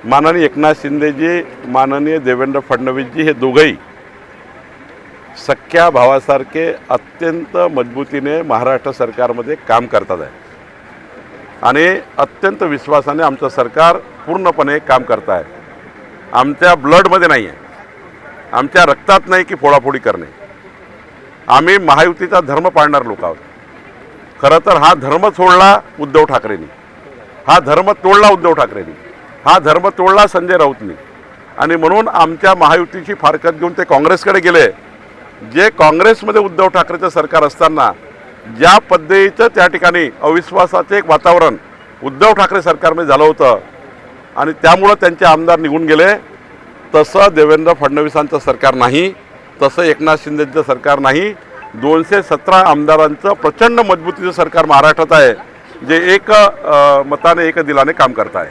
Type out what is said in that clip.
माननीय एकनाथ शिंदेजी, माननीय देवेंद्र फडणवीसजी हे दोघंही सख्या भावासारखे अत्यंत मजबूतीने महाराष्ट्र सरकारमध्ये काम करतात आहे आणि अत्यंत विश्वासाने आमचं सरकार पूर्णपणे काम करत आहे. आमच्या ब्लडमध्ये नाही आहे, आमच्या रक्तात नाही की फोडाफोडी करणे. आम्ही महायुतीचा धर्म पाळणार लोक आहोत. खरं तर हा धर्म सोडला उद्धव ठाकरेंनी, हा धर्म तोडला उद्धव ठाकरेंनी, हा धर्म तोडला संजय राऊतनी आणि म्हणून आमच्या महायुतीची फारकत घेऊन ते काँग्रेसकडे गेले. जे काँग्रेसमध्ये उद्धव ठाकरेचं सरकार असताना ज्या पद्धतीचं त्या ठिकाणी अविश्वासाचे एक वातावरण उद्धव ठाकरे सरकारमध्ये झालं होतं आणि त्यामुळं त्यांचे आमदार निघून गेले, तसं देवेंद्र फडणवीसांचं सरकार नाही, तसं एकनाथ शिंदेचं सरकार नाही. 217 आमदारांचं प्रचंड मजबूतीचं सरकार महाराष्ट्रात आहे, जे एक मताने एक दिलाने काम करत आहे.